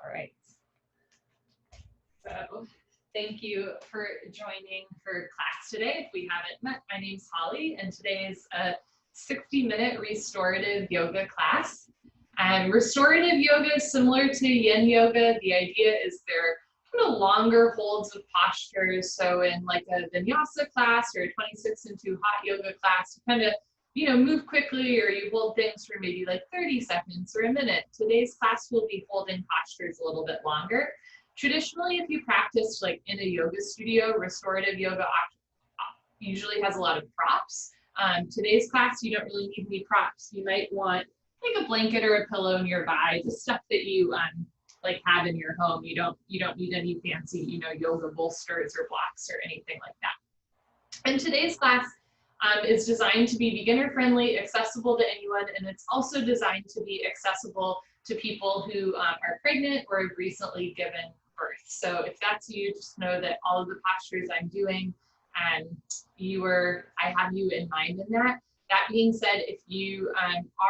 All right. So thank you for joining for class today. If we haven't met, my name's Holly, and today is a 60-minute restorative yoga class. Restorative yoga is similar to yin yoga. The idea is they're kind of longer holds of postures. So in like a vinyasa class or a 26 and 2 hot yoga class, you kind of move quickly, or you hold things for maybe like 30 seconds or a minute. Today's class will be holding postures a little bit longer. Traditionally, if you practice like in a yoga studio, restorative yoga usually has a lot of props. Today's class, you don't really need any props. You might want like a blanket or a pillow nearby, just stuff that you like have in your home. You don't need any fancy, yoga bolsters or blocks or anything like that. And today's class is designed to be beginner friendly, accessible to anyone, and it's also designed to be accessible to people who are pregnant or have recently given birth. So if that's you, just know that all of the postures I'm doing, I have you in mind in that. That being said, if you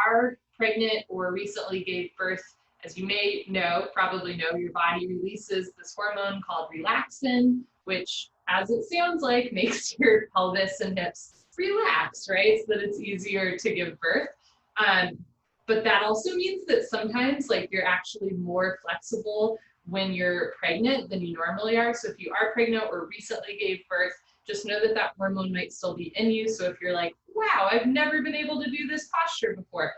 are pregnant or recently gave birth, as you may know, probably know, your body releases this hormone called relaxin, which, as it sounds like, makes your pelvis and hips relax, right? So that it's easier to give birth. But that also means that sometimes like you're actually more flexible when you're pregnant than you normally are. So if you are pregnant or recently gave birth, just know that that hormone might still be in you. So if you're like, wow, I've never been able to do this posture before,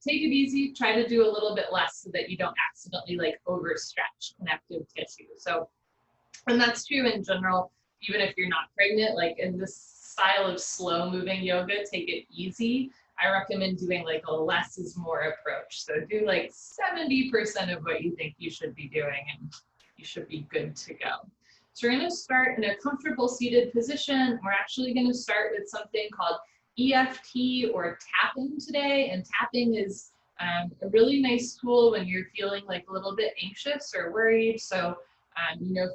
take it easy, try to do a little bit less so that you don't accidentally like overstretch connective tissue. So, and that's true in general, even if you're not pregnant, like in this style of slow moving yoga, take it easy. I recommend doing like a less is more approach. So do like 70% of what you think you should be doing and you should be good to go. So we're going to start in a comfortable seated position. We're actually going to start with something called EFT or tapping today. And tapping is a really nice tool when you're feeling like a little bit anxious or worried. So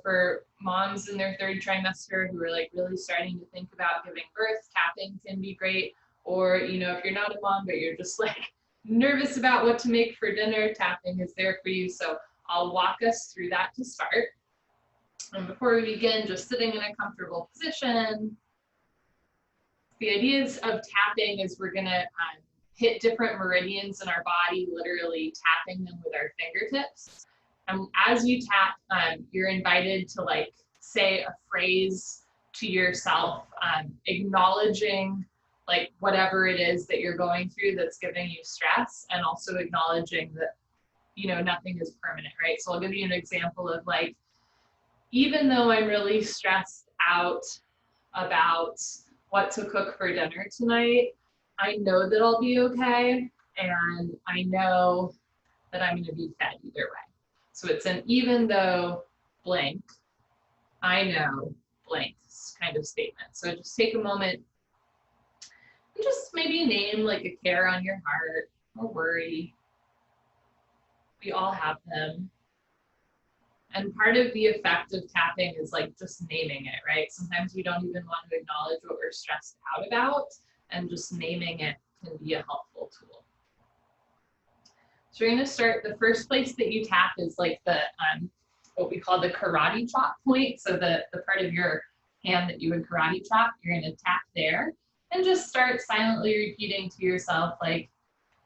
for moms in their 3rd trimester who are like really starting to think about giving birth, tapping can be great. Or, if you're not a mom, but you're just like nervous about what to make for dinner, tapping is there for you. So I'll walk us through that to start. And before we begin, just sitting in a comfortable position. The ideas of tapping is we're going to hit different meridians in our body, literally tapping them with our fingertips. And as you tap, you're invited to like say a phrase to yourself, acknowledging like whatever it is that you're going through that's giving you stress, and also acknowledging that, nothing is permanent, right? So I'll give you an example of like, even though I'm really stressed out about what to cook for dinner tonight, I know that I'll be okay, and I know that I'm going to be fed either way. So it's an even though blank, I know blank kind of statement. So just take a moment and just maybe name like a care on your heart or worry. We all have them. And part of the effect of tapping is like just naming it, right? Sometimes we don't even want to acknowledge what we're stressed out about, and just naming it can be a helpful tool. So we're going to start, the first place that you tap is like the, what we call the karate chop point. So the part of your hand that you would karate chop, you're going to tap there and just start silently repeating to yourself, like,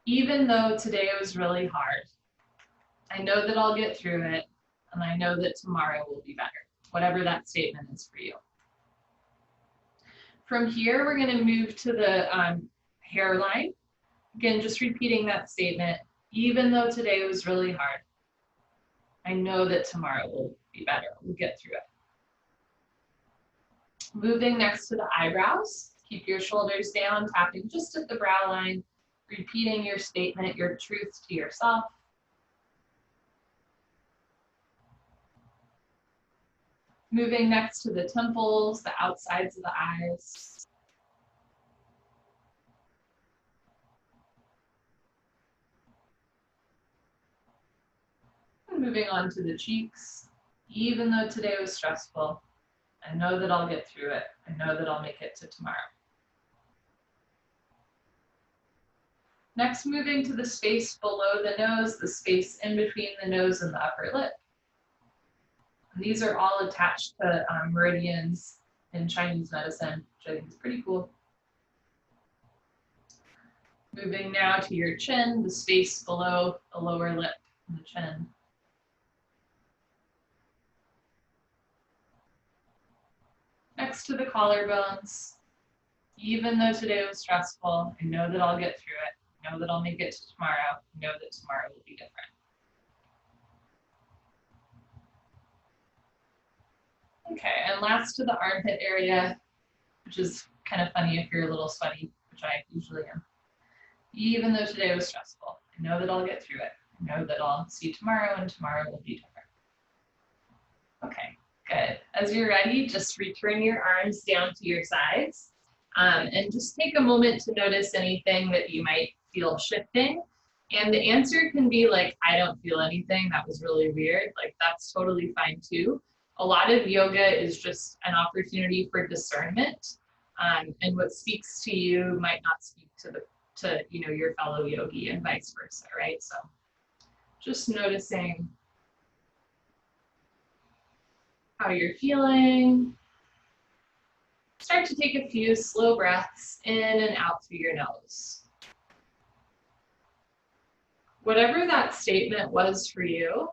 even though today was really hard, I know that I'll get through it, and I know that tomorrow will be better, whatever that statement is for you. From here, we're going to move to the hairline. Again, just repeating that statement, even though today was really hard, I know that tomorrow will be better. We'll get through it. Moving next to the eyebrows, keep your shoulders down, tapping just at the brow line, repeating your statement, your truth to yourself. Moving next to the temples, the outsides of the eyes. And moving on to the cheeks. Even though today was stressful, I know that I'll get through it. I know that I'll make it to tomorrow. Next, moving to the space below the nose, the space in between the nose and the upper lip. And these are all attached to meridians in Chinese medicine, which I think is pretty cool. Moving now to your chin, the space below the lower lip and the chin. Next to the collarbones. Even though today was stressful, I know that I'll get through it. I know that I'll make it to tomorrow. I know that tomorrow will be different. Okay, and last to the armpit area, which is kind of funny if you're a little sweaty, which I usually am. Even though today was stressful, I know that I'll get through it. I know that I'll see tomorrow and tomorrow will be different. Okay, good. As you're ready, just return your arms down to your sides and just take a moment to notice anything that you might feel shifting. And the answer can be like, I don't feel anything. That was really weird. Like, that's totally fine too. A lot of yoga is just an opportunity for discernment. And what speaks to you might not speak to your fellow yogi and vice versa, right? So just noticing how you're feeling. Start to take a few slow breaths in and out through your nose. Whatever that statement was for you,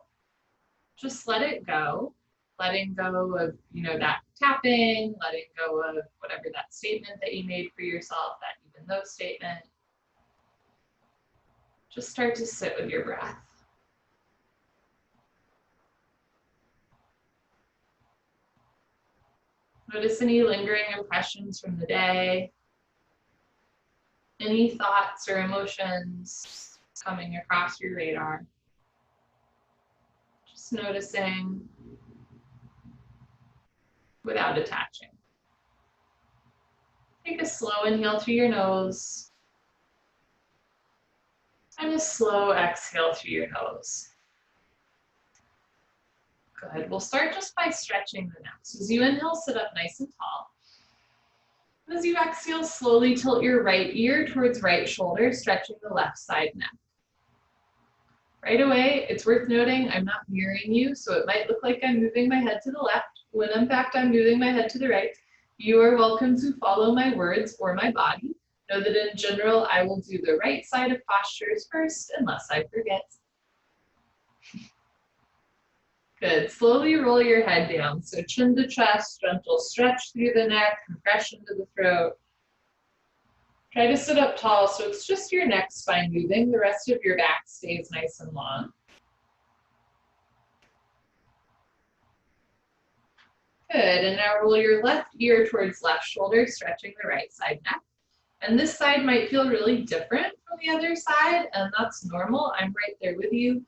just let it go. Letting go of, that tapping, letting go of whatever that statement that you made for yourself, that even though statement. Just start to sit with your breath. Notice any lingering impressions from the day, any thoughts or emotions coming across your radar. Just noticing without attaching. Take a slow inhale through your nose and a slow exhale through your nose. Good. We'll start just by stretching the neck. So as you inhale, sit up nice and tall. As you exhale, slowly tilt your right ear towards right shoulder, stretching the left side neck. Right away, it's worth noting I'm not mirroring you, so it might look like I'm moving my head to the left, when in fact I'm moving my head to the right. You are welcome to follow my words or my body. Know that in general, I will do the right side of postures first, unless I forget. Good. Slowly roll your head down. So chin to chest, gentle stretch through the neck, compression to the throat. Try to sit up tall so it's just your neck spine moving. The rest of your back stays nice and long. Good. And now roll your left ear towards left shoulder, stretching the right side neck. And this side might feel really different from the other side, and that's normal. I'm right there with you.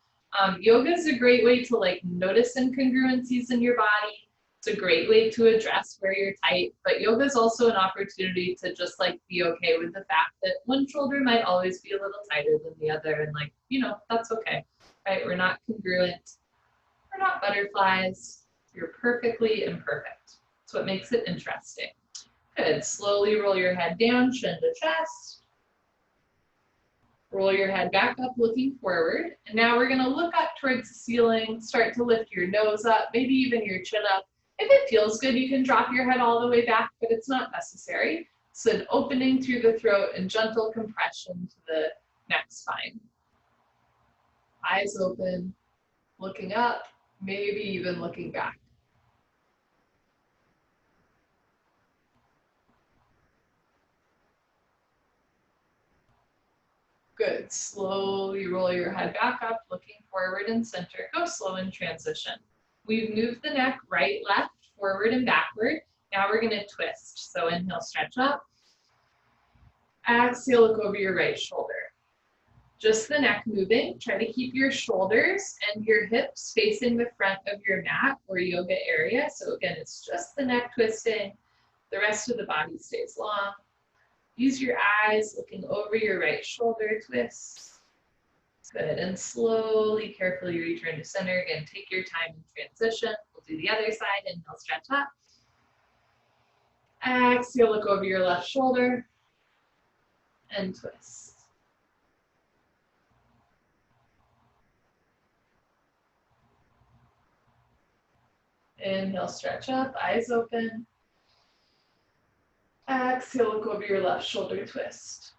Yoga is a great way to notice incongruencies in your body. It's a great way to address where you're tight, but yoga is also an opportunity to just be okay with the fact that one shoulder might always be a little tighter than the other, and that's okay, right? We're not congruent. We're not butterflies. You're perfectly imperfect. That's what makes it interesting. Good. Slowly roll your head down, chin to chest. Roll your head back up, looking forward. And now we're going to look up towards the ceiling, start to lift your nose up, maybe even your chin up. If it feels good, you can drop your head all the way back, but it's not necessary. It's an opening through the throat and gentle compression to the neck spine. Eyes open, looking up, maybe even looking back. Good. Slowly roll your head back up, looking forward and center. Go slow in transition. We've moved the neck right, left, forward, and backward. Now we're going to twist. So inhale, stretch up. Exhale, look over your right shoulder. Just the neck moving. Try to keep your shoulders and your hips facing the front of your mat or yoga area. So again, it's just the neck twisting. The rest of the body stays long. Use your eyes looking over your right shoulder, twist. Good, and slowly, carefully return to center. Again, take your time in transition. We'll do the other side, inhale, stretch up. Exhale, look over your left shoulder and twist. Inhale, stretch up, eyes open. Exhale, look over your left shoulder, twist.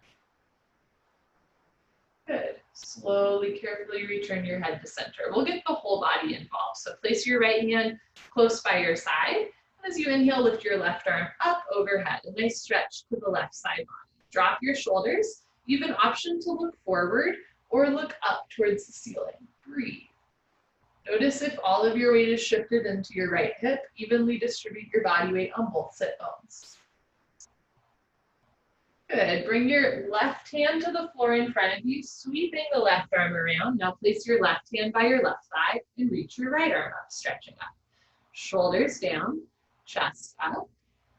Good. Slowly, carefully return your head to center. We'll get the whole body involved. So place your right hand close by your side. As you inhale, lift your left arm up overhead. A nice stretch to the left side body. Drop your shoulders. You have an option to look forward or look up towards the ceiling. Breathe. Notice if all of your weight is shifted into your right hip. Evenly distribute your body weight on both sit bones. Good. Bring your left hand to the floor in front of you, sweeping the left arm around. Now place your left hand by your left side and reach your right arm up, stretching up. Shoulders down, chest up.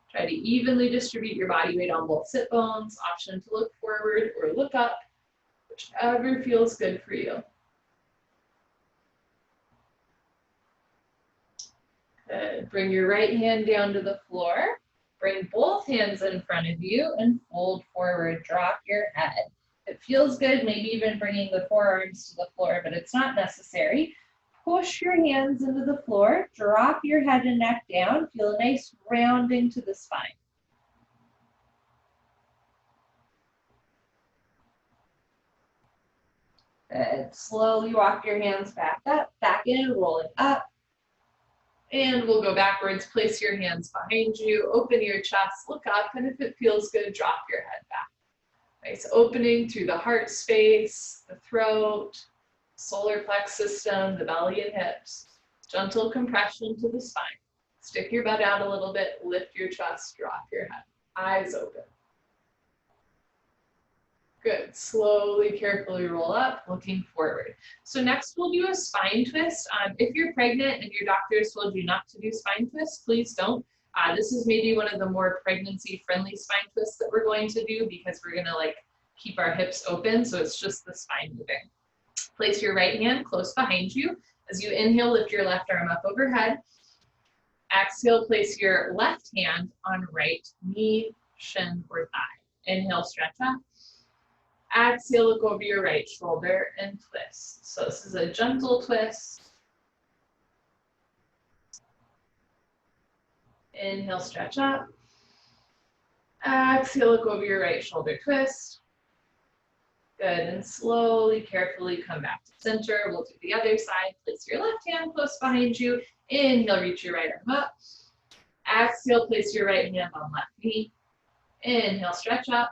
Try to evenly distribute your body weight on both sit bones. Option to look forward or look up, whichever feels good for you. Good. Bring your right hand down to the floor. Bring both hands in front of you and fold forward. Drop your head. It feels good, maybe even bringing the forearms to the floor, but it's not necessary. Push your hands into the floor. Drop your head and neck down. Feel a nice rounding to the spine. Good. Slowly walk your hands back up, back in, rolling up. And we'll go backwards. Place your hands behind you, open your chest, look up, and if it feels good, drop your head back. Nice opening through the heart space, the throat, solar plex system, the belly and hips. Gentle compression to the spine. Stick your butt out a little bit, lift your chest, drop your head. Eyes open. Good. Slowly, carefully roll up, looking forward. So next we'll do a spine twist. If you're pregnant and your doctors told you not to do spine twists, please don't. This is maybe one of the more pregnancy-friendly spine twists that we're going to do because we're gonna keep our hips open, so it's just the spine moving. Place your right hand close behind you. As you inhale, lift your left arm up overhead. Exhale, place your left hand on right knee, shin, or thigh. Inhale, stretch up. Exhale, look over your right shoulder and twist. So this is a gentle twist. Inhale, stretch up. Exhale, look over your right shoulder, twist. Good, and slowly, carefully come back to center. We'll do the other side. Place your left hand close behind you. Inhale, reach your right arm up. Exhale, place your right hand on left knee. Inhale, stretch up.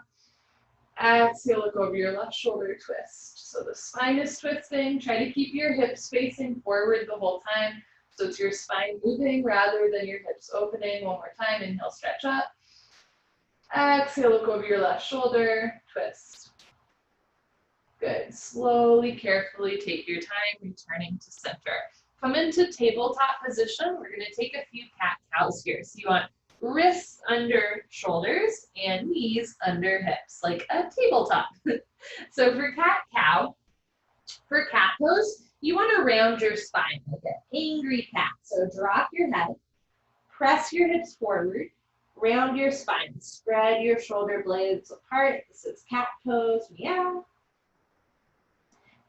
Exhale, look over your left shoulder, twist. So the spine is twisting. Try to keep your hips facing forward the whole time. So it's your spine moving rather than your hips opening. One more time. Inhale, stretch up. Exhale, look over your left shoulder, twist. Good. Slowly, carefully take your time, returning to center. Come into tabletop position. We're going to take a few cat-cows here. So you want wrists under shoulders and knees under hips, like a tabletop. So for cat-cow, for cat pose, you want to round your spine like an angry cat. So drop your head, press your hips forward, round your spine, spread your shoulder blades apart. This is cat pose, meow.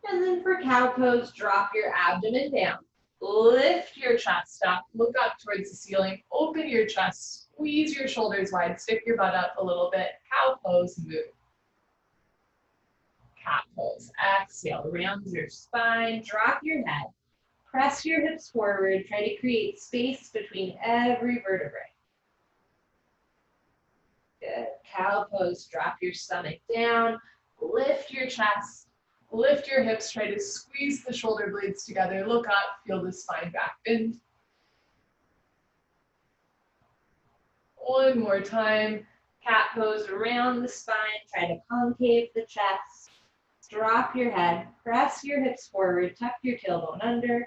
And then for cow pose, drop your abdomen down. Lift your chest up, look up towards the ceiling, open your chest, squeeze your shoulders wide, stick your butt up a little bit. Cow pose, move. Cat pose, exhale, round your spine, drop your head, press your hips forward, try to create space between every vertebrae. Good. Cow pose, drop your stomach down, lift your chest, lift your hips, try to squeeze the shoulder blades together, look up, feel the spine back bend. One more time, cat pose around the spine, try to concave the chest, drop your head, press your hips forward, tuck your tailbone under,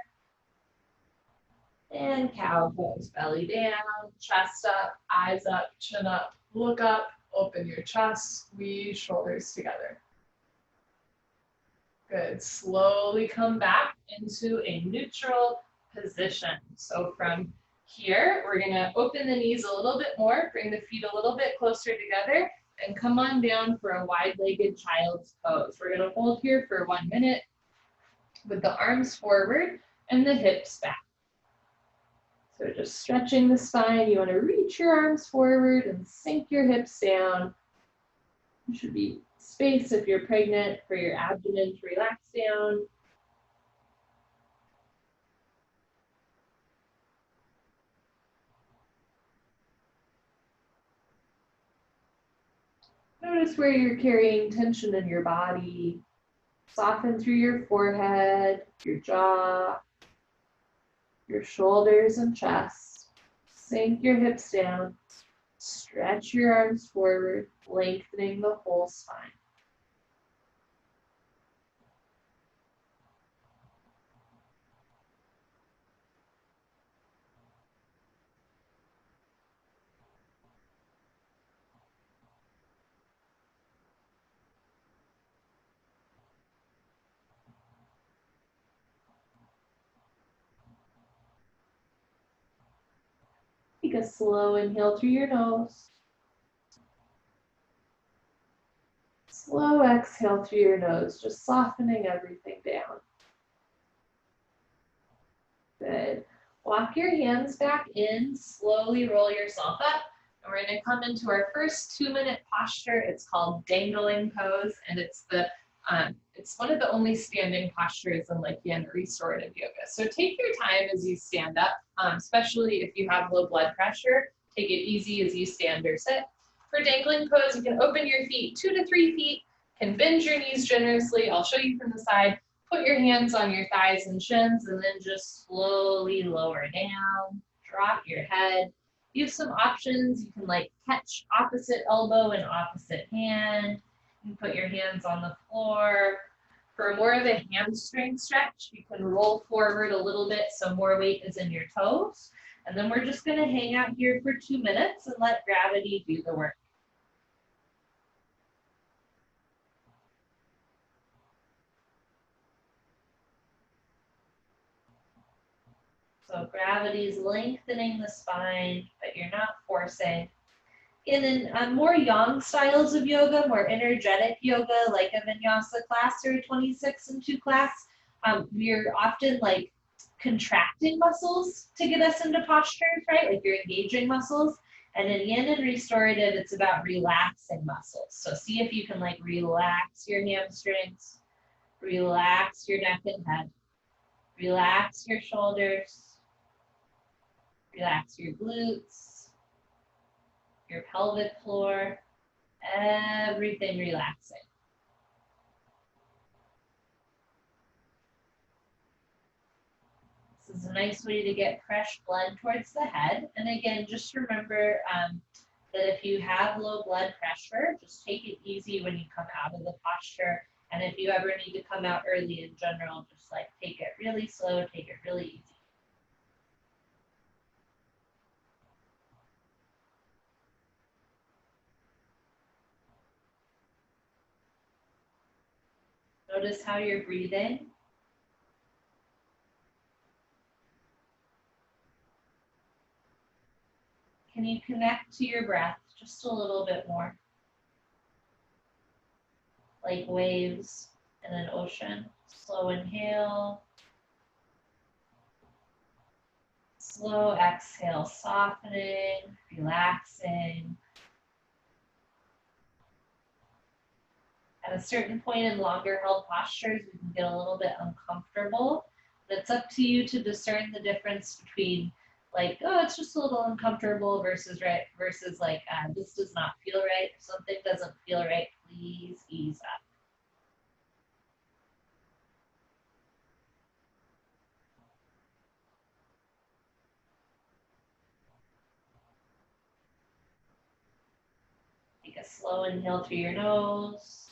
and cow pose, belly down, chest up, eyes up, chin up, look up, open your chest, squeeze shoulders together. Good. Slowly come back into a neutral position. So from here, we're going to open the knees a little bit more, bring the feet a little bit closer together, and come on down for a wide-legged child's pose. We're going to hold here for 1 minute with the arms forward and the hips back. So just stretching the spine, you want to reach your arms forward and sink your hips down. There should be space if you're pregnant for your abdomen to relax down. Notice where you're carrying tension in your body. Soften through your forehead, your jaw, your shoulders and chest. Sink your hips down. Stretch your arms forward, lengthening the whole spine. Take a slow inhale through your nose. Slow exhale through your nose, just softening everything down. Good. Walk your hands back in, slowly roll yourself up. And we're going to come into our first 2-minute posture. It's called dangling pose, and it's one of the only standing postures in restorative yoga. So take your time as you stand up, especially if you have low blood pressure. Take it easy as you stand or sit. For dangling pose, you can open your feet 2 to 3 feet, can bend your knees generously. I'll show you from the side. Put your hands on your thighs and shins, and then just slowly lower down. Drop your head. You have some options. You can catch opposite elbow and opposite hand. You can put your hands on the floor. For more of a hamstring stretch, you can roll forward a little bit so more weight is in your toes. And then we're just going to hang out here for 2 minutes and let gravity do the work. So gravity is lengthening the spine, but you're not forcing. In more yang styles of yoga, more energetic yoga, like a vinyasa class or a 26 and 2 class, we're often contracting muscles to get us into postures, right? Like you're engaging muscles. And in yin and restorative, it's about relaxing muscles. So see if you can relax your hamstrings, relax your neck and head, relax your shoulders, relax your glutes, your pelvic floor, everything relaxing. This is a nice way to get fresh blood towards the head. And again, just remember that if you have low blood pressure, just take it easy when you come out of the posture. And if you ever need to come out early in general, just take it really slow, take it really easy. Notice how you're breathing. Can you connect to your breath just a little bit more? Like waves in an ocean. Slow inhale. Slow exhale, softening, relaxing. At a certain point in longer held postures, we can get a little bit uncomfortable. It's up to you to discern the difference between oh, it's just a little uncomfortable versus this does not feel right. If something doesn't feel right, please ease up. Take a slow inhale through your nose.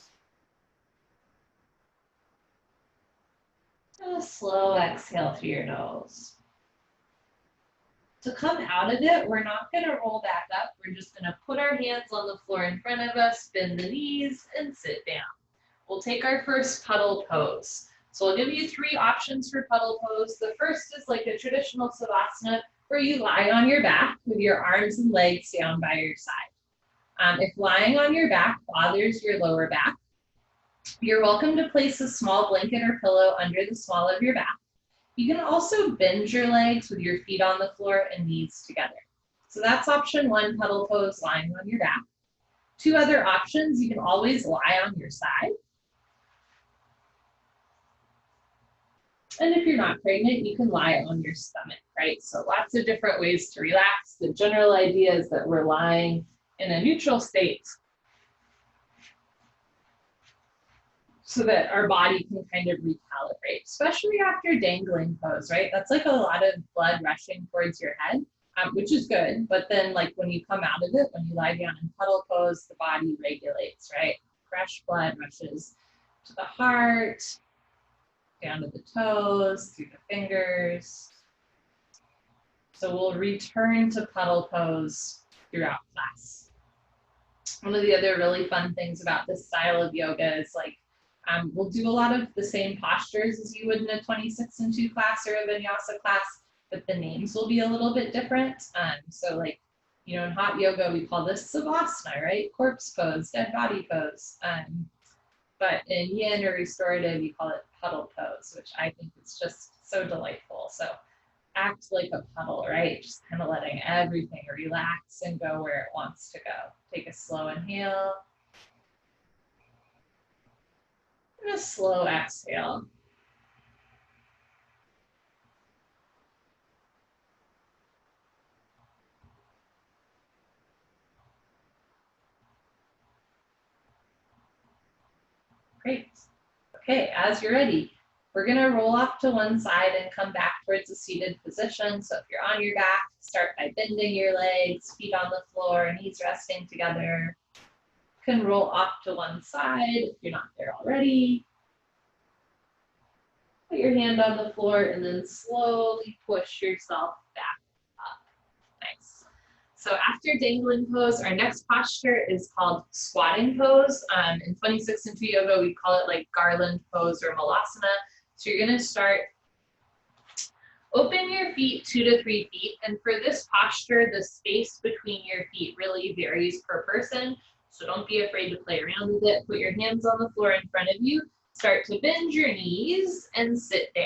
And a slow exhale through your nose. To come out of it, we're not going to roll back up. We're just going to put our hands on the floor in front of us, bend the knees, and sit down. We'll take our first puddle pose. So I'll give you 3 options for puddle pose. The first is like a traditional savasana, where you lie on your back with your arms and legs down by your side. If lying on your back bothers your lower back, you're welcome to place a small blanket or pillow under the small of your back. You can also bend your legs with your feet on the floor and knees together. So that's option one, pedal pose, lying on your back. Two other options, you can always lie on your side. And if you're not pregnant, you can lie on your stomach, right? So lots of different ways to relax. The general idea is that we're lying in a neutral state so that our body can kind of recalibrate, especially after dangling pose, right? That's like a lot of blood rushing towards your head, which is good. But then like when you come out of it, when you lie down in pedal pose, the body regulates, right? Fresh blood rushes to the heart, down to the toes, through the fingers. So we'll return to pedal pose throughout class. One of the other really fun things about this style of yoga is like, we'll do a lot of the same postures as you would in a 26-2 class or a vinyasa class, but the names will be a little bit different. So like, you know, in hot yoga, we call this savasana, right? Corpse pose, dead body pose. But in yin or restorative, you call it pedal pose, which I think is just so delightful. So act like a pedal, right? Just kind of letting everything relax and go where it wants to go. Take a slow inhale. And a slow exhale. Great. Okay, as you're ready, we're gonna roll off to one side and come back towards a seated position. So if you're on your back, start by bending your legs, feet on the floor, knees resting together. You can roll off to one side if you're not there already. Put your hand on the floor and then slowly push yourself back up. Nice. So after dangling pose, our next posture is called squatting pose. In 26-2 yoga, we call it like garland pose or malasana. So you're gonna start, open your feet 2 to 3 feet. And for this posture, the space between your feet really varies per person. So don't be afraid to play around with it. Put your hands on the floor in front of you. Start to bend your knees and sit down.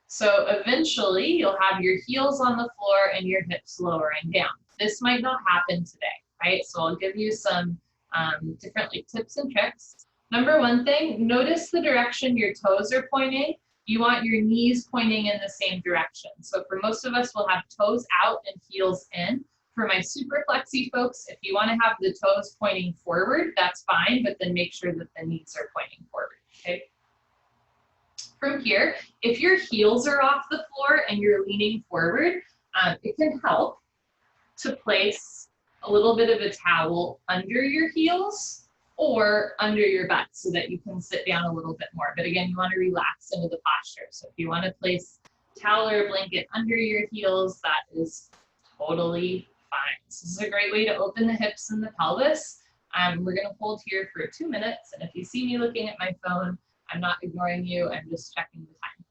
So eventually you'll have your heels on the floor and your hips lowering down. This might not happen today, right? So I'll give you some different like tips and tricks. Number one thing, notice the direction your toes are pointing. You want your knees pointing in the same direction. So for most of us, we'll have toes out and heels in. For my super flexy folks, if you want to have the toes pointing forward, that's fine, but then make sure that the knees are pointing forward, okay? From here, if your heels are off the floor and you're leaning forward, it can help to place a little bit of a towel under your heels or under your butt so that you can sit down a little bit more. But again, you want to relax into the posture. So if you want to place a towel or a blanket under your heels, that is totally fine. So this is a great way to open the hips and the pelvis. We're going to hold here for 2 minutes. And if you see me looking at my phone, I'm not ignoring you. I'm just checking the time.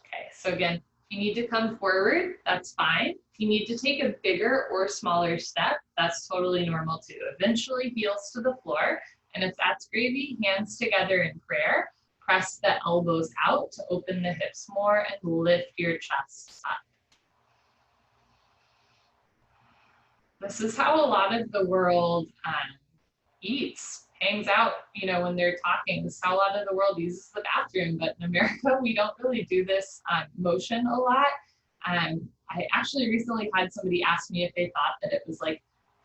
Okay, so again, if you need to come forward, that's fine. If you need to take a bigger or smaller step, that's totally normal too. Eventually, heels to the floor. And if that's gravy, hands together in prayer. Press the elbows out to open the hips more and lift your chest up. This is how a lot of the world eats, hangs out, you know, when they're talking. This is how a lot of the world uses the bathroom, but in America, we don't really do this motion a lot. I actually recently had somebody ask me if they thought that it was like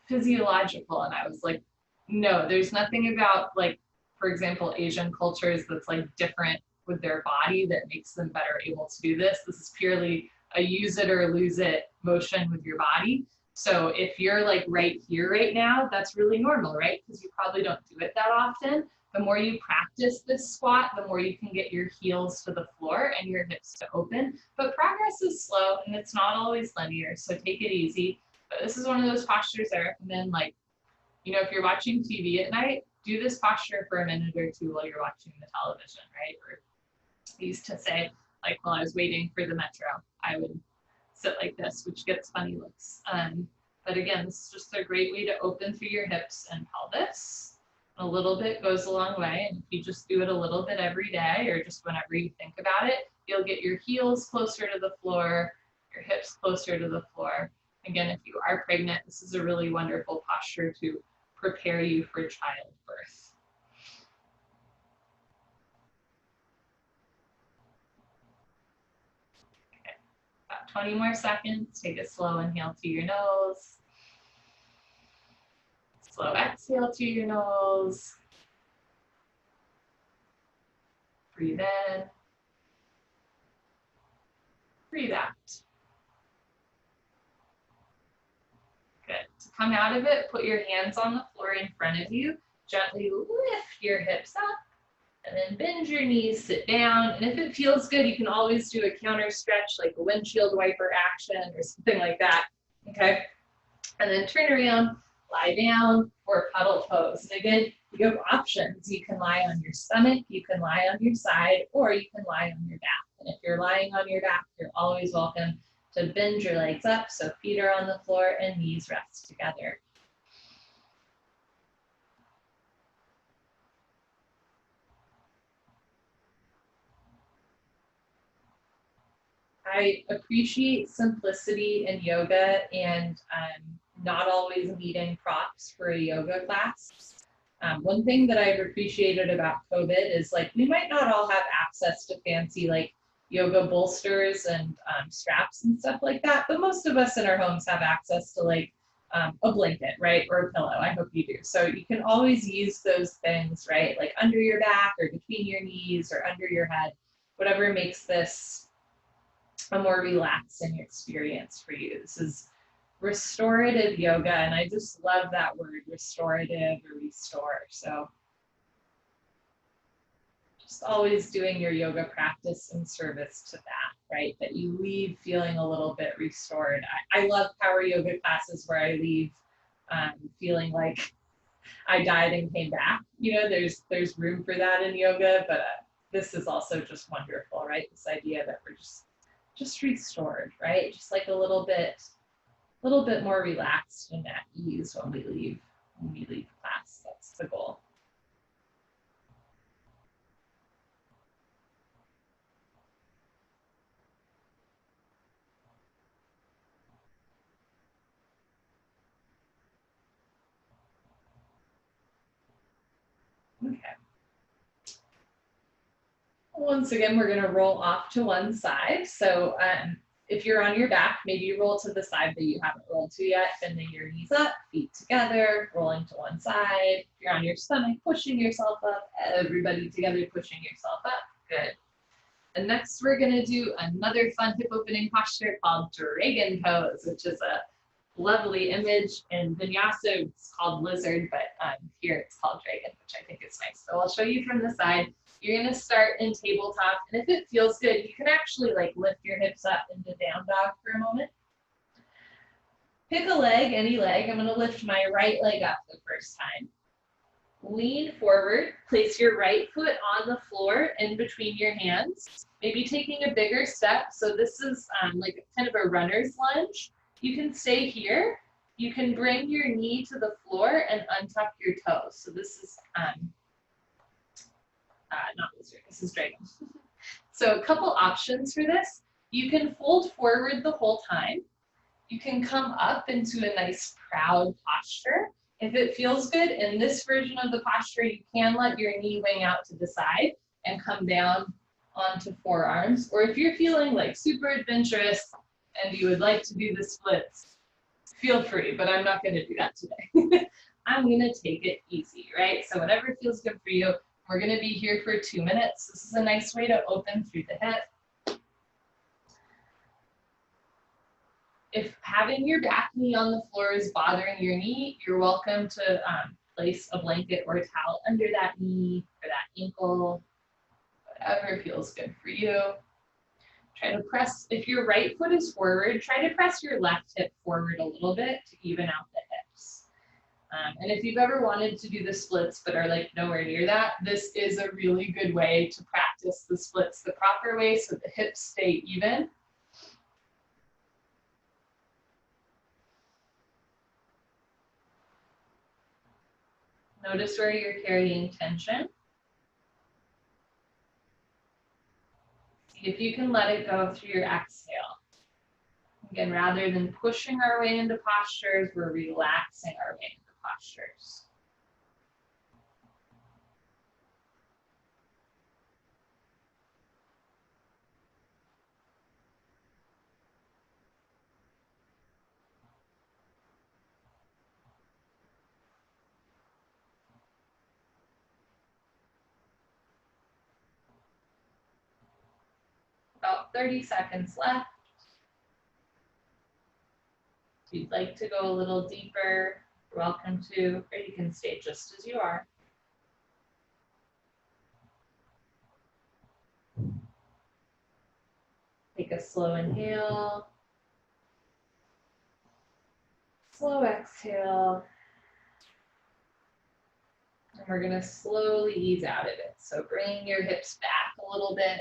physiological, and I was like, no, there's nothing about like, for example, Asian cultures that's like different with their body that makes them better able to do this. This is purely a use it or lose it motion with your body. So if you're like right here right now, that's really normal, right? Because you probably don't do it that often. The more you practice this squat, the more you can get your heels to the floor and your hips to open. But progress is slow and it's not always linear, so take it easy. But this is one of those postures I recommend, like, you know, if you're watching TV at night, do this posture for a minute or two while you're watching the television, right? Or I used to say, like, while I was waiting for the metro, I would sit like this, which gets funny looks. But again, this is just a great way to open through your hips and pelvis. A little bit goes a long way, and if you just do it a little bit every day or just whenever you think about it, You'll get your heels closer to the floor, your hips closer to the floor. Again, if you are pregnant, this is a really wonderful posture to prepare you for childbirth. Okay. About 20 more seconds. Take a slow inhale to your nose. Slow exhale to your nose. Breathe in. Breathe out. Good. To come out of it, put your hands on the floor in front of you. Gently lift your hips up. And then bend your knees, sit down. And if it feels good, you can always do a counter stretch, like a windshield wiper action or something like that. Okay. And then turn around, lie down, or puddle pose. And again, you have options. You can lie on your stomach, you can lie on your side, or you can lie on your back. And if you're lying on your back, you're always welcome to bend your legs up so feet are on the floor and knees rest together. I appreciate simplicity in yoga and not always needing props for a yoga class. One thing that I've appreciated about COVID is like we might not all have access to fancy like yoga bolsters and straps and stuff like that, but most of us in our homes have access to like a blanket, right, or a pillow. I hope you do. So you can always use those things, right, like under your back or between your knees or under your head, whatever makes this a more relaxing experience for you. This is restorative yoga, and I just love that word, restorative or restore. So just always doing your yoga practice in service to that, right? That you leave feeling a little bit restored. I love power yoga classes where I leave feeling like I died and came back. You know, there's room for that in yoga, but this is also just wonderful, right? This idea that we're just restored, right? Just like a little bit more relaxed and at ease when we leave class. That's the goal. Okay. Once again, we're going to roll off to one side. So if you're on your back, maybe you roll to the side that you haven't rolled to yet, bending your knees up, feet together, rolling to one side. If you're on your stomach, pushing yourself up, everybody together, pushing yourself up. Good. And next we're going to do another fun hip opening posture called dragon pose, which is a lovely image. In vinyasa, it's called lizard, but here it's called dragon, which I think is nice. So I'll show you from the side. You're going to start in tabletop, and if it feels good, you can actually like lift your hips up into down dog for a moment. Pick a leg, any leg. I'm going to lift my right leg up the first time. Lean forward, place your right foot on the floor in between your hands, maybe taking a bigger step. So this is like kind of a runner's lunge. You can stay here. You can bring your knee to the floor and untuck your toes. So this is not lizard, this is dragon. So a couple options for this. You can fold forward the whole time. You can come up into a nice proud posture. If it feels good, in this version of the posture, you can let your knee wing out to the side and come down onto forearms. Or if you're feeling like super adventurous and you would like to do the splits, feel free, but I'm not going to do that today. I'm going to take it easy, right? So whatever feels good for you. We're going to be here for 2 minutes. This is a nice way to open through the hip. If having your back knee on the floor is bothering your knee, you're welcome to place a blanket or a towel under that knee or that ankle, whatever feels good for you. Try to press, if your right foot is forward, try to press your left hip forward a little bit to even out the hips. And if you've ever wanted to do the splits but are like nowhere near that, this is a really good way to practice the splits the proper way so the hips stay even. Notice where you're carrying tension. See If you can let it go through your exhale. Again, rather than pushing our way into postures, we're relaxing our way into postures. About 30 seconds left. If you'd like to go a little deeper, you're welcome to, or you can stay just as you are. Take a slow inhale, slow exhale, and we're gonna slowly ease out of it. So bring your hips back a little bit,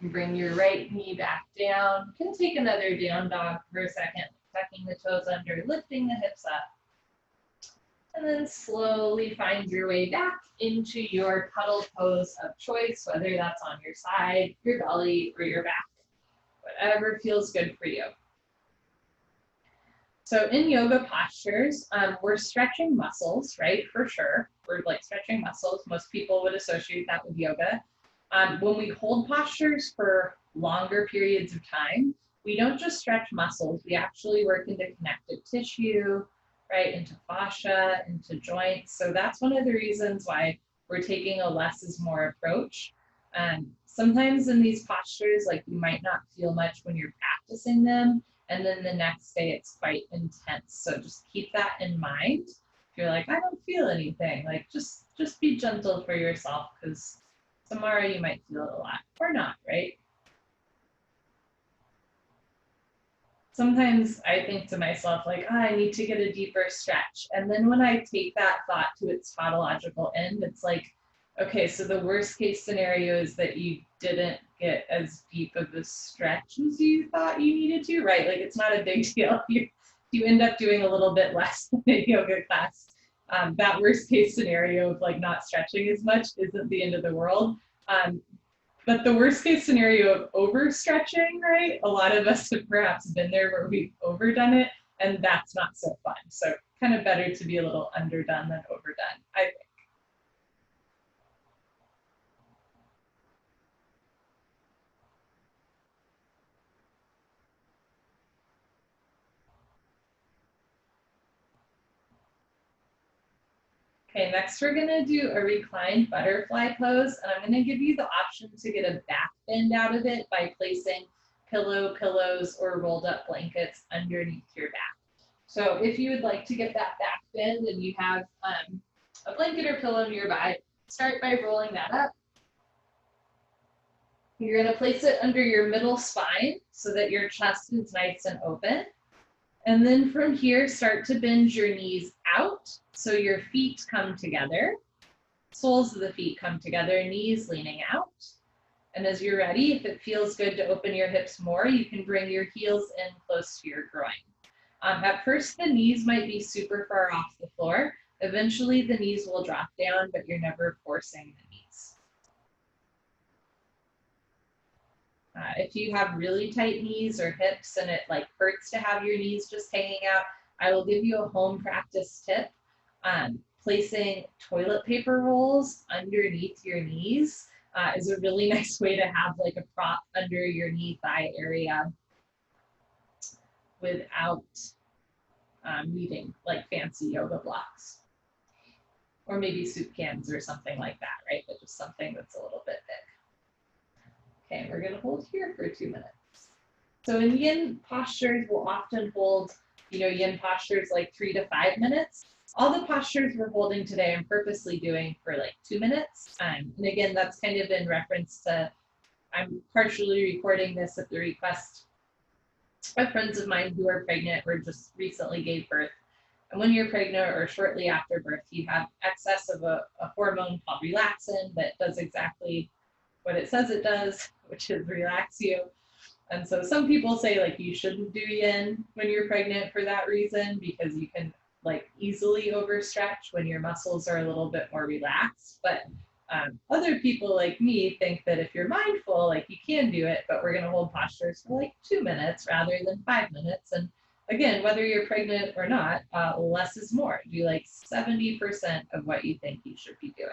and bring your right knee back down. You can take another down dog for a second, tucking the toes under, lifting the hips up. And then slowly find your way back into your puddle pose of choice, whether that's on your side, your belly, or your back, whatever feels good for you. So in yoga postures, we're stretching muscles, right? For sure. We're like stretching muscles. Most people would associate that with yoga. When we hold postures for longer periods of time, we don't just stretch muscles, we actually work into connective tissue, right, into fascia, into joints. So that's one of the reasons why we're taking a less is more approach. Sometimes in these postures, like you might not feel much when you're practicing them, and then the next day it's quite intense. So just keep that in mind. If you're like, I don't feel anything, like just be gentle for yourself, because tomorrow you might feel it a lot or not, right? Sometimes I think to myself, like, oh, I need to get a deeper stretch. And then when I take that thought to its tautological end, it's like, okay, so the worst case scenario is that you didn't get as deep of a stretch as you thought you needed to, right? Like, it's not a big deal. You end up doing a little bit less than a yoga class. That worst case scenario of like not stretching as much isn't the end of the world. But the worst case scenario of overstretching, right? A lot of us have perhaps been there where we've overdone it, and that's not so fun. So kind of better to be a little underdone than overdone, I think. Okay, next we're gonna do a reclined butterfly pose, and I'm gonna give you the option to get a back bend out of it by placing pillows, or rolled up blankets underneath your back. So if you would like to get that back bend and you have a blanket or pillow nearby, start by rolling that up. You're gonna place it under your middle spine so that your chest is nice and open. And then from here, start to bend your knees out so your feet come together. Soles of the feet come together, knees leaning out. And as you're ready, if it feels good to open your hips more, you can bring your heels in close to your groin. At first, the knees might be super far off the floor. Eventually, the knees will drop down, but you're never forcing the knees. If you have really tight knees or hips and it like hurts to have your knees just hanging out, I will give you a home practice tip. Placing toilet paper rolls underneath your knees is a really nice way to have like a prop under your knee thigh area without needing like fancy yoga blocks. Or maybe soup cans or something like that, right? But just something that's a little bit big. Okay, we're gonna hold here for 2 minutes. So in yin postures, we'll often hold, yin postures like 3 to 5 minutes. All the postures we're holding today, I'm purposely doing for like 2 minutes. And again, that's kind of in reference to, I'm partially recording this at the request of friends of mine who are pregnant or just recently gave birth. And when you're pregnant or shortly after birth, you have excess of a hormone called relaxin that does exactly what it says it does, which is relax you. And so some people say like you shouldn't do yin when you're pregnant for that reason, because you can like easily overstretch when your muscles are a little bit more relaxed. But Other people like me think that if you're mindful, like you can do it, but we're going to hold postures for like 2 minutes rather than 5 minutes. And again, whether you're pregnant or not, less is more. Do like 70% of what you think you should be doing.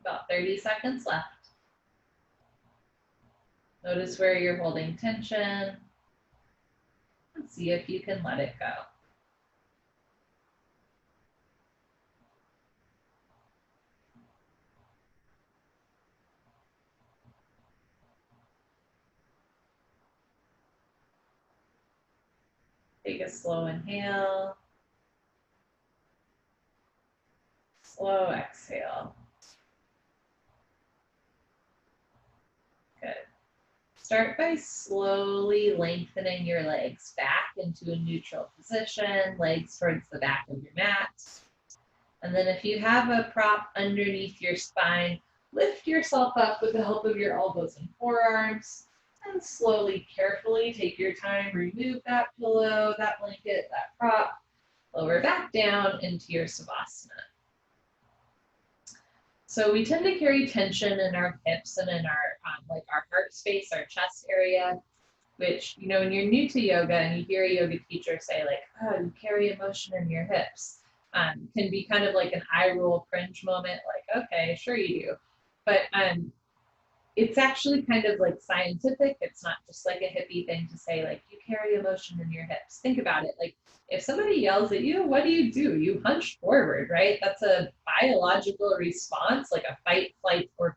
About 30 seconds left. Notice where you're holding tension and see if you can let it go. Take a slow inhale, slow exhale. Good. Start by slowly lengthening your legs back into a neutral position, legs towards the back of your mat. And then if you have a prop underneath your spine, lift yourself up with the help of your elbows and forearms, and slowly, carefully take your time, remove that pillow, that blanket, that prop, lower back down into your Savasana. So we tend to carry tension in our hips and in our like our heart space, our chest area, which, you know, when you're new to yoga and you hear a yoga teacher say like, oh, you carry emotion in your hips, can be kind of like an eye roll cringe moment, like, okay, sure you do. But it's actually kind of like scientific. It's not just like a hippie thing to say like, you carry emotion in your hips. Think about it. Like if somebody yells at you, what do? You hunch forward, right? That's a biological response, like a fight, flight, or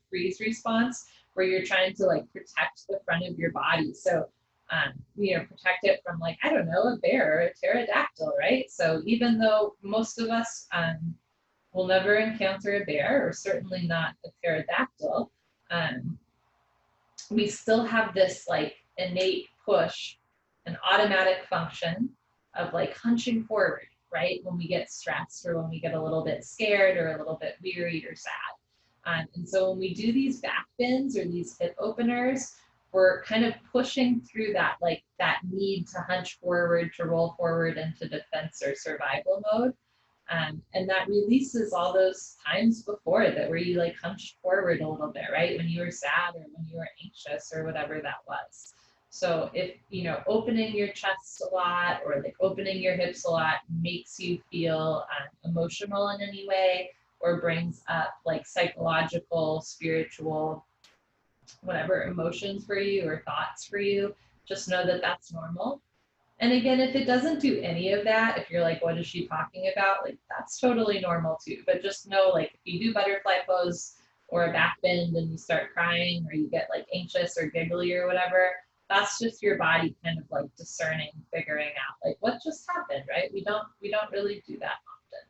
freeze response, where you're trying to like protect the front of your body. So, you know, protect it from like, I don't know, a bear or a pterodactyl, right? So even though most of us will never encounter a bear, or certainly not a pterodactyl, we still have this like innate push, an automatic function of like hunching forward, right? When we get stressed or when we get a little bit scared or a little bit wearied or sad. And so when we do these back bends or these hip openers, we're kind of pushing through that, like that need to hunch forward, to roll forward into defense or survival mode. And that releases all those times before that where you like hunched forward a little bit, right? When you were sad or when you were anxious or whatever that was. So if, you know, opening your chest a lot or like opening your hips a lot makes you feel emotional in any way, or brings up like psychological, spiritual, whatever emotions for you or thoughts for you, just know that that's normal. And again, if it doesn't do any of that, if you're like, what is she talking about? Like, that's totally normal too. But just know, like, if you do butterfly pose or a back bend and you start crying or you get like anxious or giggly or whatever, that's just your body kind of like discerning, figuring out like what just happened, right? We don't really do that often.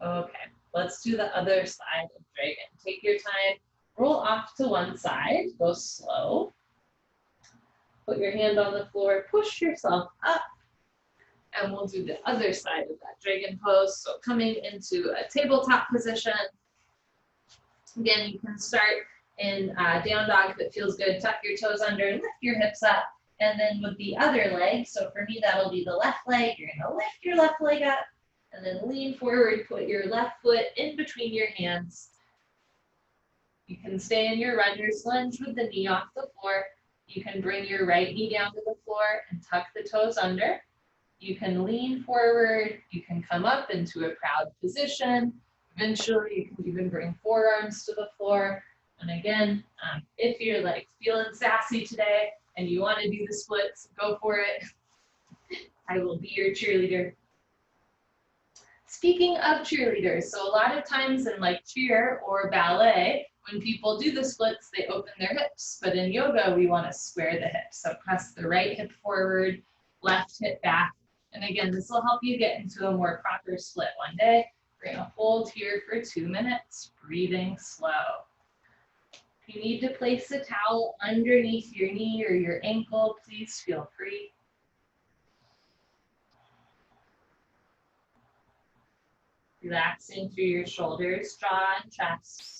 Okay, let's do the other side of dragon. Take your time, roll off to one side, go slow. Put your hand on the floor, push yourself up, and we'll do the other side of that dragon pose. So coming into a tabletop position. Again, you can start in down dog if it feels good. Tuck your toes under, lift your hips up, and then with the other leg, so for me that'll be the left leg, you're gonna lift your left leg up, and then lean forward, put your left foot in between your hands. You can stay in your runner's lunge with the knee off the floor. You can bring your right knee down to the floor and tuck the toes under. You can lean forward. You can come up into a proud position. Eventually, you can even bring forearms to the floor. And again, if you're like feeling sassy today and you want to do the splits, go for it. I will be your cheerleader. Speaking of cheerleaders, so a lot of times in like cheer or ballet, when people do the splits, they open their hips. But in yoga, we want to square the hips. So press the right hip forward, left hip back. And again, this will help you get into a more proper split one day. We're going to hold here for 2 minutes, breathing slow. If you need to place a towel underneath your knee or your ankle, please feel free. Relaxing through your shoulders, jaw, and chest.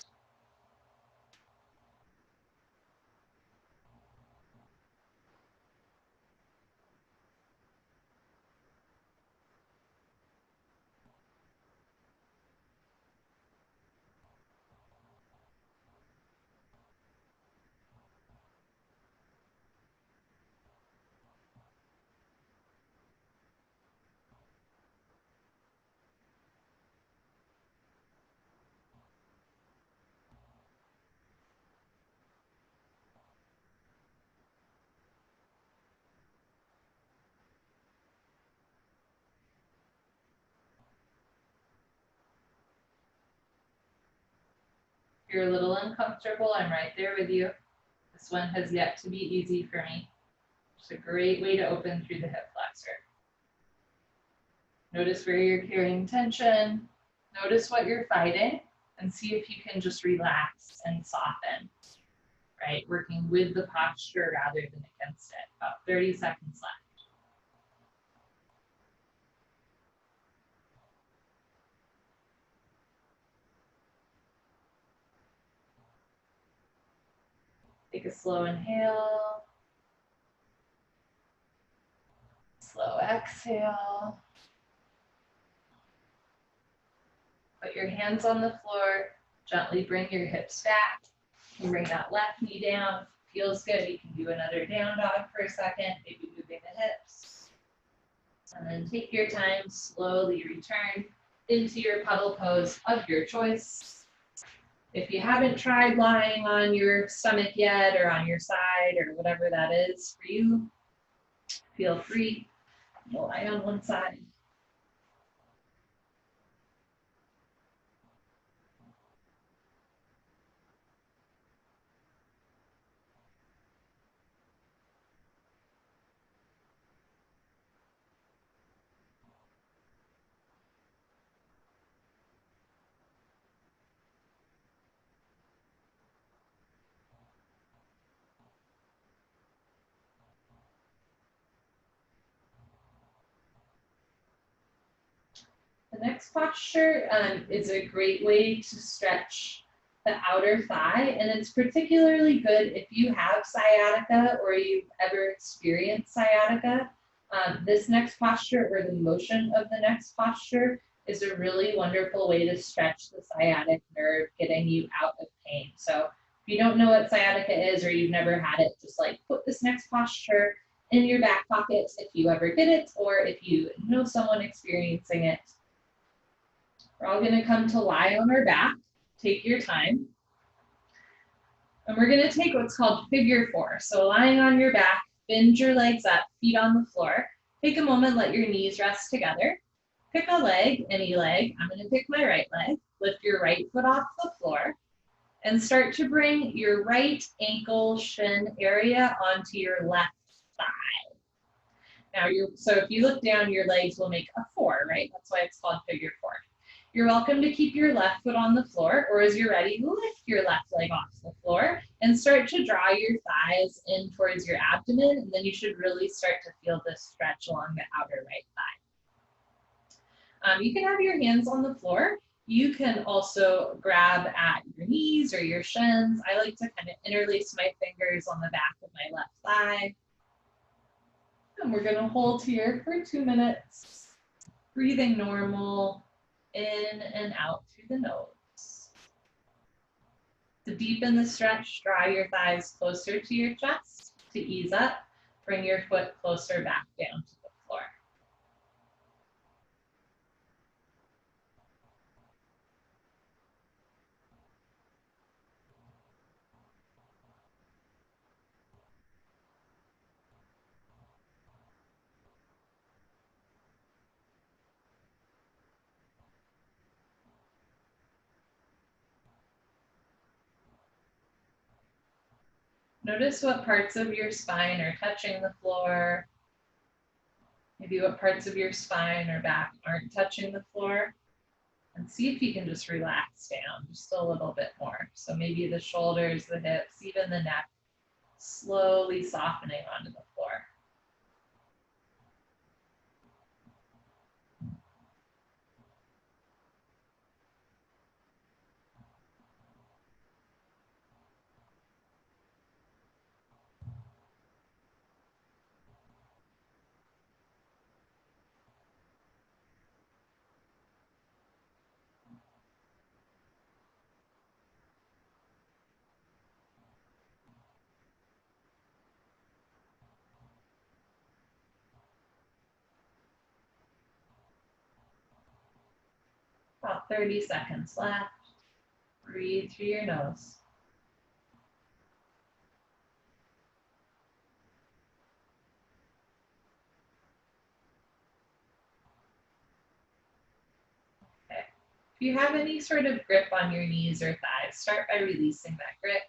If you're a little uncomfortable, I'm right there with you. This one has yet to be easy for me. It's a great way to open through the hip flexor. Notice where you're carrying tension. Notice what you're fighting and see if you can just relax and soften, right? Working with the posture rather than against it. About 30 seconds left. Take a slow inhale. Slow exhale. Put your hands on the floor. Gently bring your hips back. You bring that left knee down. Feels good. You can do another down dog for a second, maybe moving the hips. And then take your time, slowly return into your puddle pose of your choice. If you haven't tried lying on your stomach yet or on your side or whatever that is for you, feel free to lie on one side. The next posture is a great way to stretch the outer thigh, and it's particularly good if you have sciatica or you've ever experienced sciatica. This next posture, or the motion of the next posture, is a really wonderful way to stretch the sciatic nerve, getting you out of pain. So if you don't know what sciatica is or you've never had it, just like put this next posture in your back pocket if you ever get it, or if you know someone experiencing it. We're all going to come to lie on our back. Take your time. And we're going to take what's called figure four. So lying on your back, bend your legs up, feet on the floor. Take a moment, let your knees rest together. Pick a leg, any leg. I'm going to pick my right leg. Lift your right foot off the floor and start to bring your right ankle shin area onto your left thigh. Now, so if you look down, your legs will make a four, right? That's why it's called figure four. You're welcome to keep your left foot on the floor, or as you're ready, lift your left leg off the floor and start to draw your thighs in towards your abdomen, and then you should really start to feel this stretch along the outer right thigh. You can have your hands on the floor. You can also grab at your knees or your shins. I like to kind of interlace my fingers on the back of my left thigh. And we're going to hold here for 2 minutes, breathing normal. In and out through the nose. To deepen the stretch, draw your thighs closer to your chest. To ease up, bring your foot closer back down to the floor. Notice what parts of your spine are touching the floor. Maybe what parts of your spine or back aren't touching the floor. And see if you can just relax down just a little bit more. So maybe the shoulders, the hips, even the neck, slowly softening onto the floor. About 30 seconds left. Breathe through your nose. Okay. If you have any sort of grip on your knees or thighs, start by releasing that grip,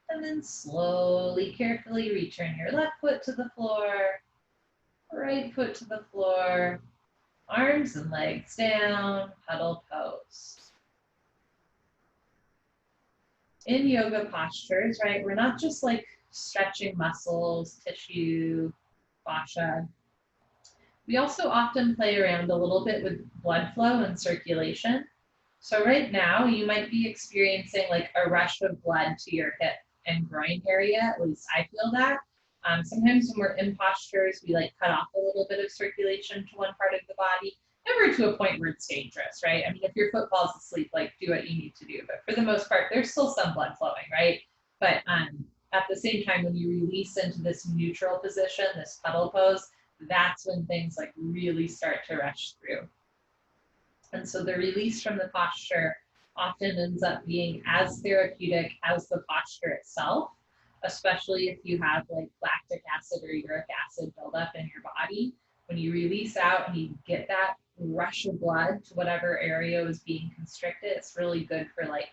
and then slowly, carefully return your left foot to the floor, right foot to the floor, arms and legs down, puddle pose. In yoga postures, right, we're not just like stretching muscles, tissue, fascia. We also often play around a little bit with blood flow and circulation. So right now you might be experiencing like a rush of blood to your hip and groin area, at least I feel that. Sometimes when we're in postures, we like cut off a little bit of circulation to one part of the body, never to a point where it's dangerous, right? I mean, if your foot falls asleep, like do what you need to do. But for the most part, there's still some blood flowing, right? But at the same time, when you release into this neutral position, this puddle pose, that's when things like really start to rush through. And so the release from the posture often ends up being as therapeutic as the posture itself, especially if you have like lactic acid or uric acid buildup in your body. When you release out and you get that rush of blood to whatever area is being constricted, it's really good for like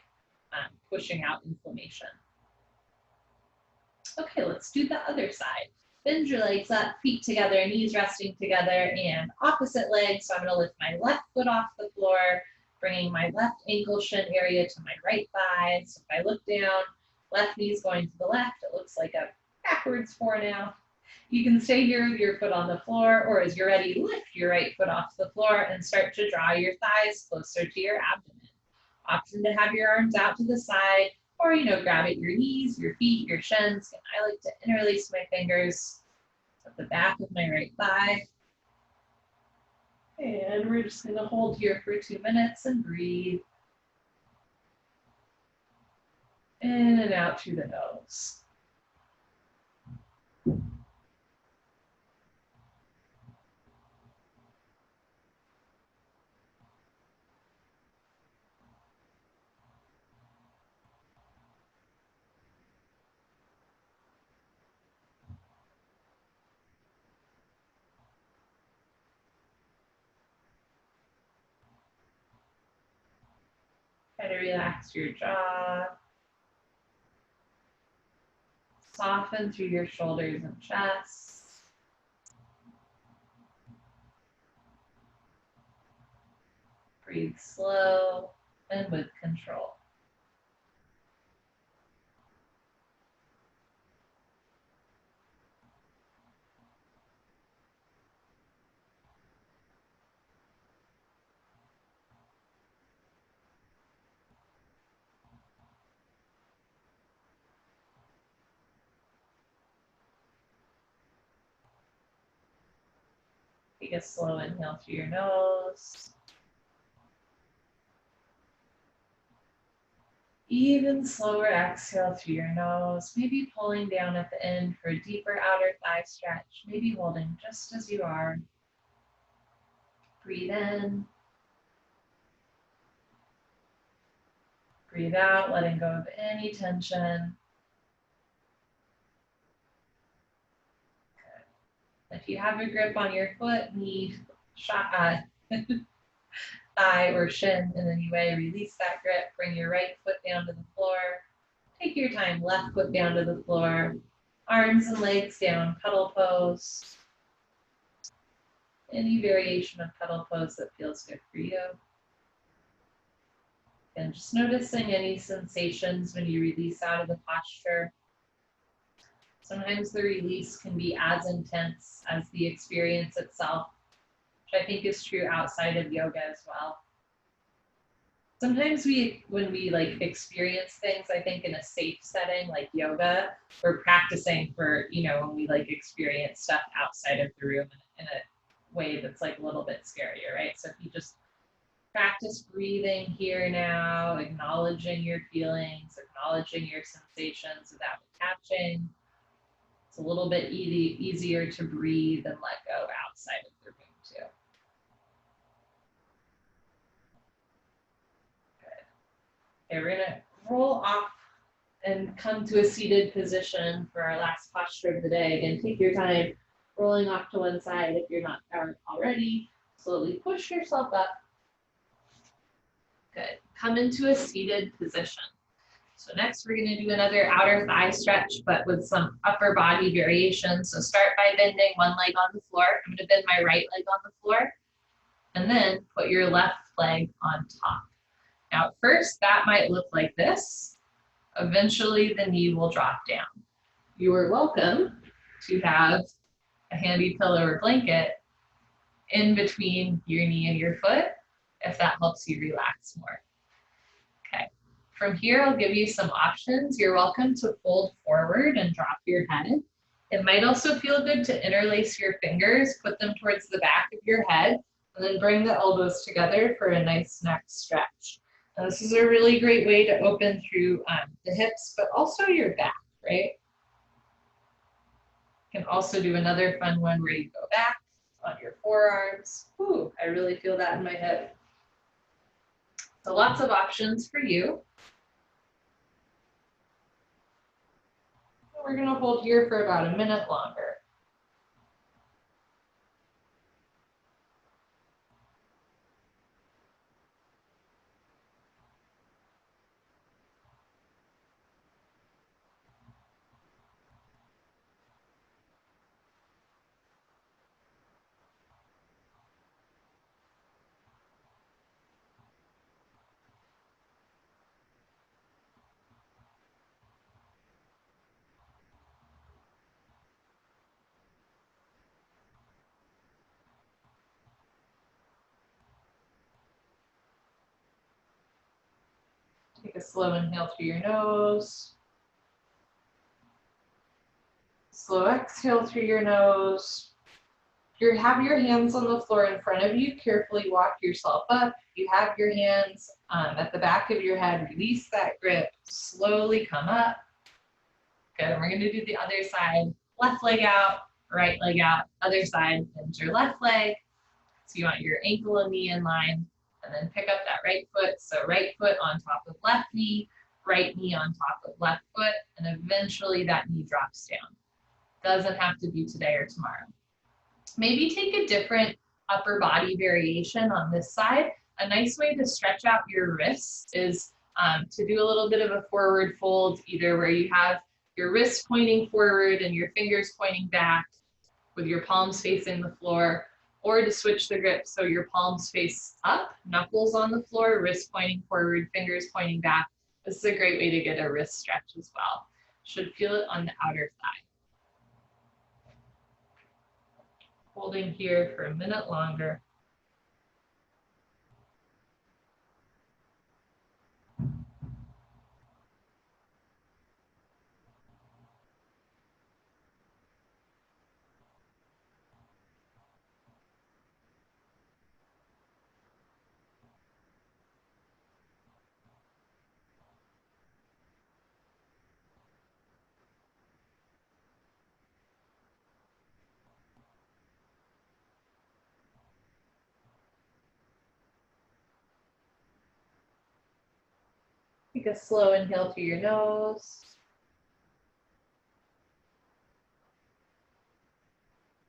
pushing out inflammation. Okay, let's do the other side. Bend your legs up, feet together, knees resting together, and opposite leg. So I'm going to lift my left foot off the floor, bringing my left ankle shin area to my right thigh. So if I look down, left knee's going to the left. It looks like a backwards 4 now. You can stay here with your foot on the floor, or as you're ready, lift your right foot off the floor and start to draw your thighs closer to your abdomen. Option to have your arms out to the side, or, grab at your knees, your feet, your shins. And I like to interlace my fingers at the back of my right thigh. And we're just going to hold here for 2 minutes and breathe. In and out through the nose. Try to relax your jaw. Soften through your shoulders and chest. Breathe slow and with control. Take a slow inhale through your nose. Even slower exhale through your nose, maybe pulling down at the end for a deeper outer thigh stretch, maybe holding just as you are. Breathe in. Breathe out, letting go of any tension. Good. If you have a grip on your foot, knee, thigh or shin in any way, release that grip, bring your right foot down to the floor. Take your time, left foot down to the floor, arms and legs down, puddle pose. Any variation of puddle pose that feels good for you. And just noticing any sensations when you release out of the posture. Sometimes the release can be as intense as the experience itself, which I think is true outside of yoga as well. Sometimes when we like experience things, I think in a safe setting like yoga, we're practicing for, when we like experience stuff outside of the room in a way that's like a little bit scarier, right? So if you just practice breathing here now, acknowledging your feelings, acknowledging your sensations without attaching, it's a little bit easier to breathe and let go outside of the room too. Okay, we're gonna roll off and come to a seated position for our last posture of the day. Again, take your time rolling off to one side if you're not there already. Slowly push yourself up. Good. Come into a seated position. So next we're going to do another outer thigh stretch, but with some upper body variation. So start by bending one leg on the floor. I'm going to bend my right leg on the floor and then put your left leg on top. Now at first that might look like this. Eventually the knee will drop down. You are welcome to have a handy pillow or blanket in between your knee and your foot if that helps you relax more. Okay, from here I'll give you some options. You're welcome to fold forward and drop your head. It might also feel good to interlace your fingers, put them towards the back of your head, and then bring the elbows together for a nice neck stretch. Now, this is a really great way to open through the hips, but also your back, right? You can also do another fun one where you go back on your forearms. Ooh, I really feel that in my hip. So lots of options for you. We're going to hold here for about a minute longer. Take a slow inhale through your nose. Slow exhale through your nose. Have your hands on the floor in front of you. Carefully walk yourself up. You have your hands at the back of your head. Release that grip. Slowly come up. Good. And we're going to do the other side. Left leg out, right leg out. Other side, bend your left leg. So you want your ankle and knee in line. And then pick up that right foot. So right foot on top of left knee, right knee on top of left foot. And eventually that knee drops down. Doesn't have to be today or tomorrow. Maybe take a different upper body variation on this side. A nice way to stretch out your wrists is to do a little bit of a forward fold, either where you have your wrists pointing forward and your fingers pointing back with your palms facing the floor, or to switch the grip so your palms face up, knuckles on the floor, wrists pointing forward, fingers pointing back. This is a great way to get a wrist stretch as well. Should feel it on the outer thigh. Holding here for a minute longer. Take a slow inhale through your nose.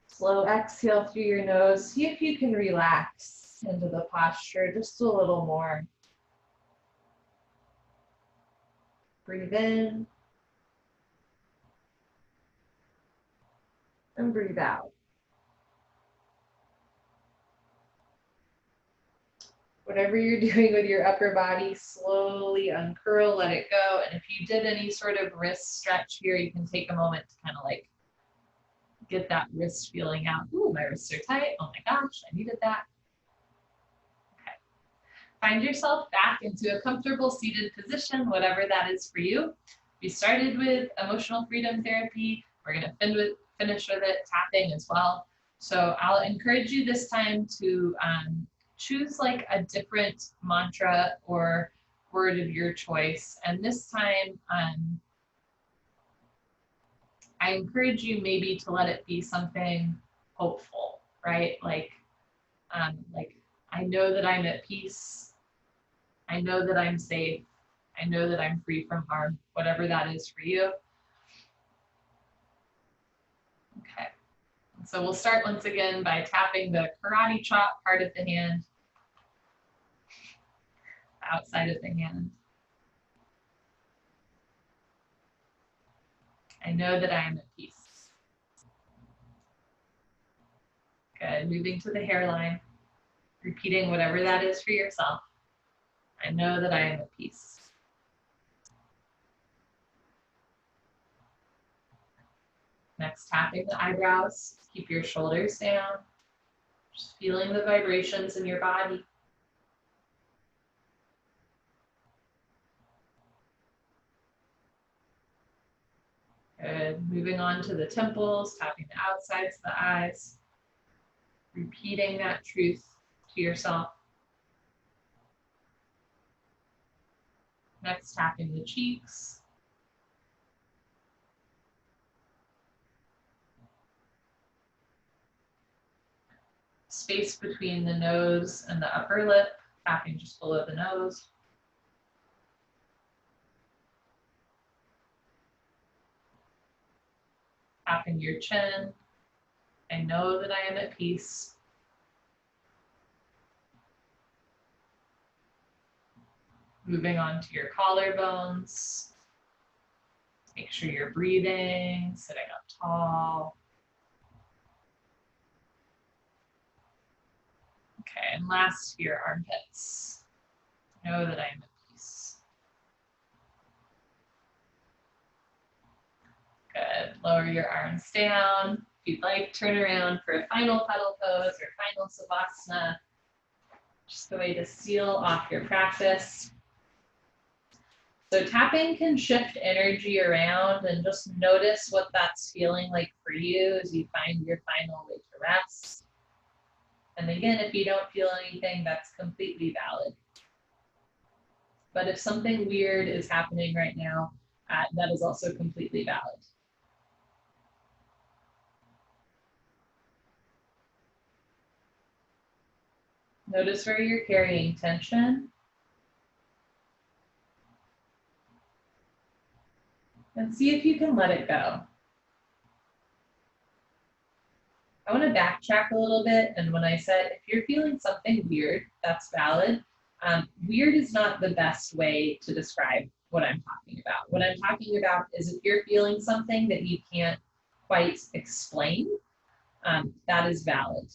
Slow exhale through your nose. See if you can relax into the posture just a little more. Breathe in and breathe out. Whatever you're doing with your upper body, slowly uncurl, let it go. And if you did any sort of wrist stretch here, you can take a moment to kind of like get that wrist feeling out. Ooh, my wrists are tight. Oh my gosh, I needed that. Okay. Find yourself back into a comfortable seated position, whatever that is for you. We started with emotional freedom therapy. We're going to finish with it, tapping as well. So I'll encourage you this time to choose like a different mantra or word of your choice. And this time, I encourage you maybe to let it be something hopeful, right? Like I know that I'm at peace. I know that I'm safe. I know that I'm free from harm, whatever that is for you. Okay. So we'll start once again by tapping the karate chop part of the hand, outside of the hand. I know that I am at peace. Good. Moving to the hairline, repeating whatever that is for yourself. I know that I am at peace. Next, tapping the eyebrows. Keep your shoulders down. Just feeling the vibrations in your body. Good. Moving on to the temples, tapping the outsides of the eyes. Repeating that truth to yourself. Next, tapping the cheeks. Space between the nose and the upper lip, tapping just below the nose. Tapping your chin. I know that I am at peace. Moving on to your collarbones. Make sure you're breathing, sitting up tall. Okay, and last, your armpits. Know that I am at peace. Good. Lower your arms down. If you'd like, turn around for a final petal pose or final savasana. Just a way to seal off your practice. So tapping can shift energy around, and just notice what that's feeling like for you as you find your final way to rest. And again, if you don't feel anything, that's completely valid. But if something weird is happening right now, that is also completely valid. Notice where you're carrying tension. And see if you can let it go. I want to backtrack a little bit. And when I said, if you're feeling something weird, that's valid. Weird is not the best way to describe what I'm talking about. What I'm talking about is if you're feeling something that you can't quite explain, that is valid,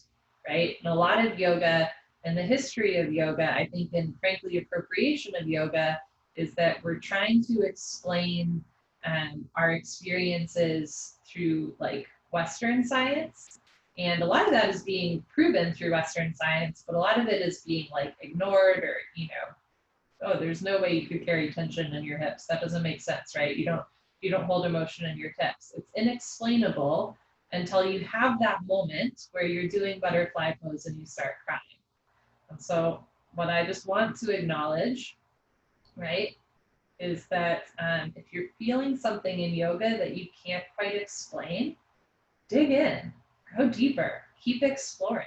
right? And a lot of yoga and the history of yoga, I think, and frankly, appropriation of yoga is that we're trying to explain our experiences through like Western science. And a lot of that is being proven through Western science, but a lot of it is being like ignored or, you know, oh, there's no way you could carry tension in your hips. That doesn't make sense, right? You don't hold emotion in your hips. It's inexplainable until you have that moment where you're doing butterfly pose and you start crying. And so what I just want to acknowledge, right, is that if you're feeling something in yoga that you can't quite explain, dig in, go deeper, keep exploring,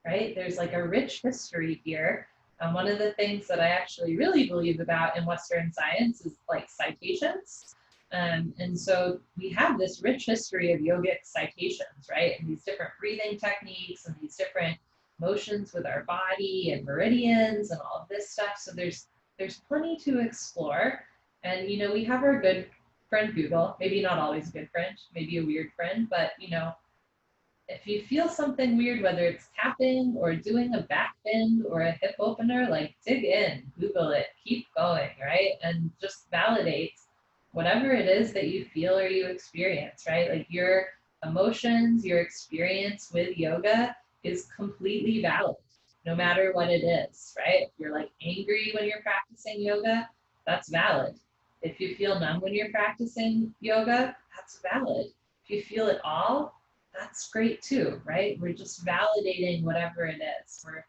right? There's like a rich history here. One of the things that I actually really believe about in Western science is like citations. And so we have this rich history of yogic citations, right? And these different breathing techniques and these different motions with our body and meridians and all of this stuff. So there's plenty to explore. And, you know, we have our good friend Google, maybe not always a good friend, maybe a weird friend, but, you know, if you feel something weird, whether it's tapping or doing a back bend or a hip opener, like dig in, Google it, keep going, right? And just validate whatever it is that you feel or you experience, right? Like your emotions, your experience with yoga is completely valid, no matter what it is, right? If you're like angry when you're practicing yoga, that's valid. If you feel numb when you're practicing yoga, that's valid. If you feel it all, that's great too, right? We're just validating whatever it is. We're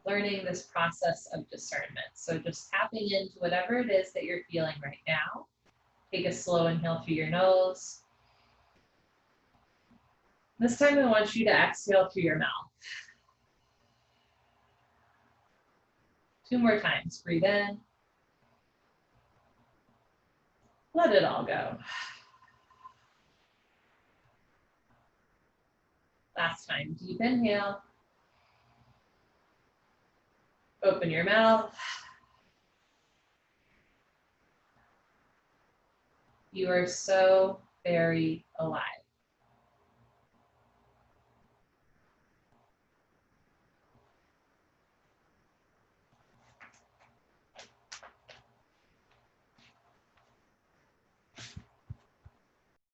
learning this process of discernment. So just tapping into whatever it is that you're feeling right now. Take a slow inhale through your nose. This time I want you to exhale through your mouth. 2 more times. Breathe in. Let it all go. Last time, deep inhale. Open your mouth. You are so very alive.